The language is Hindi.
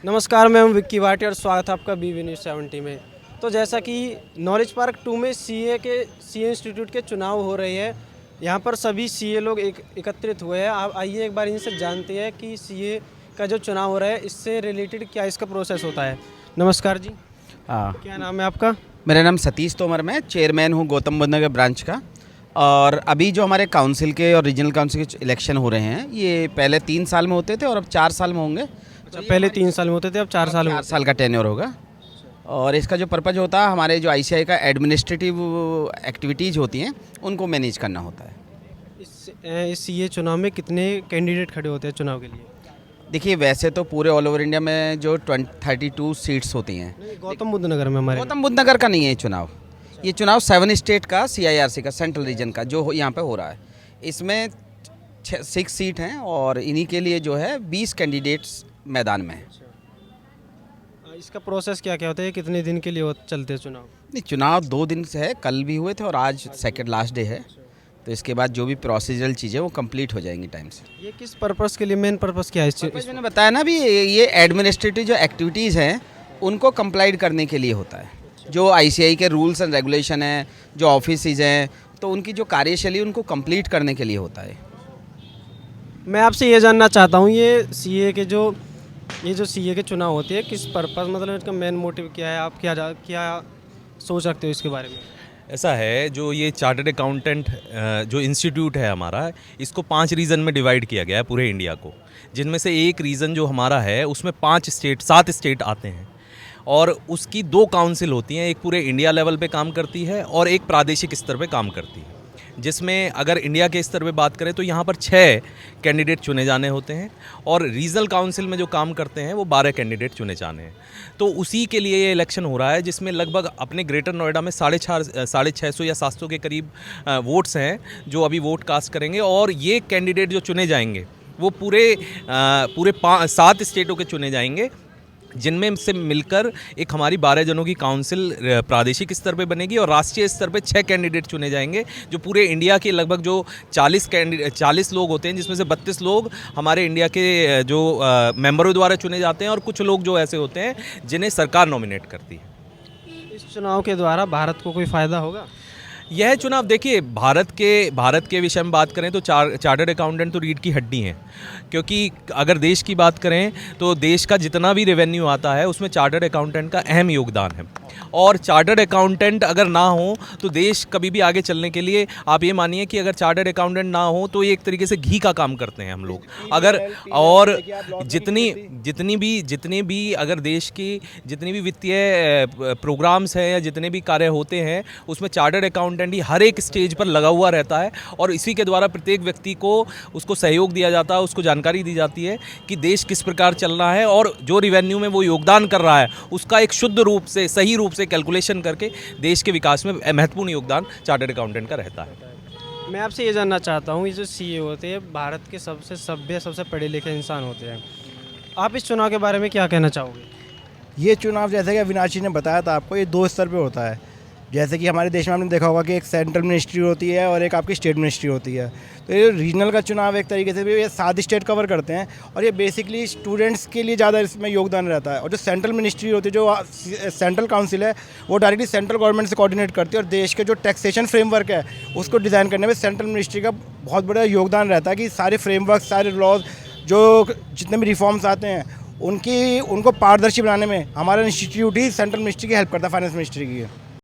नमस्कार, मैं हूं विक्की भाटी और स्वागत है आपका BV News 70 में। तो जैसा कि नॉलेज पार्क 2 में सीए इंस्टीट्यूट के चुनाव हो रहे हैं, यहाँ पर सभी सीए लोग एकत्रित हुए हैं। आप आइए एक बार इनसे जानते हैं कि सीए का जो चुनाव हो रहा है इससे रिलेटेड क्या इसका प्रोसेस होता है। नमस्कार जी, क्या नाम है आपका? मेरा नाम सतीश तोमर, मैं चेयरमैन हूँ गौतम बुद्ध नगर ब्रांच का। और अभी जो हमारे काउंसिल के और रीजनल काउंसिल के इलेक्शन हो रहे हैं, ये पहले 3 साल में होते थे और अब 4 साल में होंगे। अच्छा, पहले 3 साल में होते थे, अब 4 साल में 4 साल का टेन्योर होगा। और इसका जो पर्पज़ होता है, हमारे जो आईसीआई का एडमिनिस्ट्रेटिव एक्टिविटीज़ होती हैं उनको मैनेज करना होता है। इस सीए चुनाव में कितने कैंडिडेट खड़े होते हैं चुनाव के लिए? देखिए, वैसे तो पूरे ऑल ओवर इंडिया में जो 32 सीट्स होती हैं, गौतम बुद्ध नगर में हमारे गौतम बुद्ध नगर का नहीं है ये चुनाव। ये चुनाव 7 स्टेट का CIRC का सेंट्रल रीजन का जो यहाँ पे हो रहा है, इसमें 6 सीट हैं और इन्हीं के लिए जो है 20 कैंडिडेट्स मैदान में हैं। इसका प्रोसेस क्या क्या होता है, कितने दिन के लिए चलते हैं चुनाव? नहीं, चुनाव 2 दिन से है, कल भी हुए थे और आज सेकंड लास्ट डे है। तो इसके बाद जो भी प्रोसीजरल चीज़ें वो कंप्लीट हो जाएंगी टाइम से। ये किस पर्पस के लिए, मेन पर्पस क्या है इस चीज़? मैंने बताया ना भी, ये एडमिनिस्ट्रेटिव जो एक्टिविटीज़ हैं उनको कंप्लाइड करने के लिए होता है। जो ICI के रूल्स एंड रेगुलेशन हैं, जो ऑफिसेज हैं, तो उनकी जो कार्यशैली उनको कंप्लीट करने के लिए होता है। मैं आपसे ये जानना चाहता हूँ, ये सीए के चुनाव होते हैं, किस पर्पस, मतलब इसका मेन मोटिव क्या है? आप क्या सोच रखते हो इसके बारे में? ऐसा है, जो ये चार्टर्ड अकाउंटेंट जो इंस्टीट्यूट है हमारा, इसको 5 रीजन में डिवाइड किया गया है पूरे इंडिया को, जिनमें से एक रीजन जो हमारा है उसमें 7 स्टेट आते हैं और उसकी 2 काउंसिल होती हैं। एक पूरे इंडिया लेवल पे काम करती है और एक प्रादेशिक स्तर पे काम करती है। जिसमें अगर इंडिया के स्तर पे बात करें तो यहाँ पर 6 कैंडिडेट चुने जाने होते हैं और रीजनल काउंसिल में जो काम करते हैं वो 12 कैंडिडेट चुने जाने हैं। तो उसी के लिए ये इलेक्शन हो रहा है, जिसमें लगभग अपने ग्रेटर नोएडा में 650 या 700 के करीब वोट्स हैं जो अभी वोट कास्ट करेंगे। और ये कैंडिडेट जो चुने जाएंगे वो पूरे 7 स्टेटों के चुने जाएंगे, जिनमें से मिलकर एक हमारी 12 जनों की काउंसिल प्रादेशिक स्तर पे बनेगी और राष्ट्रीय स्तर पे 6 कैंडिडेट चुने जाएंगे, जो पूरे इंडिया के लगभग जो 40 लोग होते हैं, जिसमें से 32 लोग हमारे इंडिया के जो मेंबरों द्वारा चुने जाते हैं और कुछ लोग जो ऐसे होते हैं जिन्हें सरकार नॉमिनेट करती है। इस चुनाव के द्वारा भारत को कोई फ़ायदा होगा? यह चुनाव, देखिए, भारत के विषय में बात करें तो चार्टर्ड अकाउंटेंट तो रीढ़ की हड्डी हैं। क्योंकि अगर देश की बात करें तो देश का जितना भी रेवेन्यू आता है उसमें चार्टर्ड अकाउंटेंट का अहम योगदान है। और चार्टर्ड अकाउंटेंट अगर ना हो तो देश कभी भी आगे चलने के लिए, आप ये मानिए कि अगर चार्टर्ड अकाउंटेंट ना हो तो ये एक तरीके से घी का काम करते हैं हम लोग। अगर और जितनी भी अगर देश की जितनी भी वित्तीय प्रोग्राम्स हैं या जितने भी कार्य होते हैं उसमें चार्टर्ड अकाउंटेंट ही हर एक स्टेज पर लगा हुआ रहता है और इसी के द्वारा प्रत्येक व्यक्ति को उसको सहयोग दिया जाता है, उसको जानकारी दी जाती है कि देश किस प्रकार चल रहा है और जो रिवेन्यू में वो योगदान कर रहा है उसका एक शुद्ध रूप से, सही रूप से कैलकुलेशन करके देश के विकास में महत्वपूर्ण योगदान चार्टर्ड अकाउंटेंट का रहता है। मैं आपसे ये जानना चाहता हूँ, ये जो सीए होते हैं भारत के सबसे सभ्य, सबसे पढ़े लिखे इंसान होते हैं, आप इस चुनाव के बारे में क्या कहना चाहोगे? ये चुनाव, जैसे कि अविनाश जी ने बताया था आपको, ये 2 स्तर पे होता है। जैसे कि हमारे देश में आपने देखा होगा कि एक सेंट्रल मिनिस्ट्री होती है और एक आपकी स्टेट मिनिस्ट्री होती है। तो ये रीजनल का चुनाव एक तरीके से भी ये 7 स्टेट कवर करते हैं और ये बेसिकली स्टूडेंट्स के लिए ज़्यादा इसमें योगदान रहता है। और जो सेंट्रल मिनिस्ट्री होती है, जो सेंट्रल काउंसिल है, वो डायरेक्टली सेंट्रल गवर्नमेंट से कोऑर्डिनेट करती है और देश के जो टैक्सेशन फ्रेमवर्क है उसको डिज़ाइन करने में सेंट्रल मिनिस्ट्री का बहुत बड़ा योगदान रहता है कि सारे फ्रेमवर्क, सारे लॉज, जो जितने भी रिफॉर्म्स आते हैं उनको पारदर्शी बनाने में हमारा इंस्टीट्यूट ही सेंट्रल मिनिस्ट्री की हेल्प करता है, फाइनेंस मिनिस्ट्री की।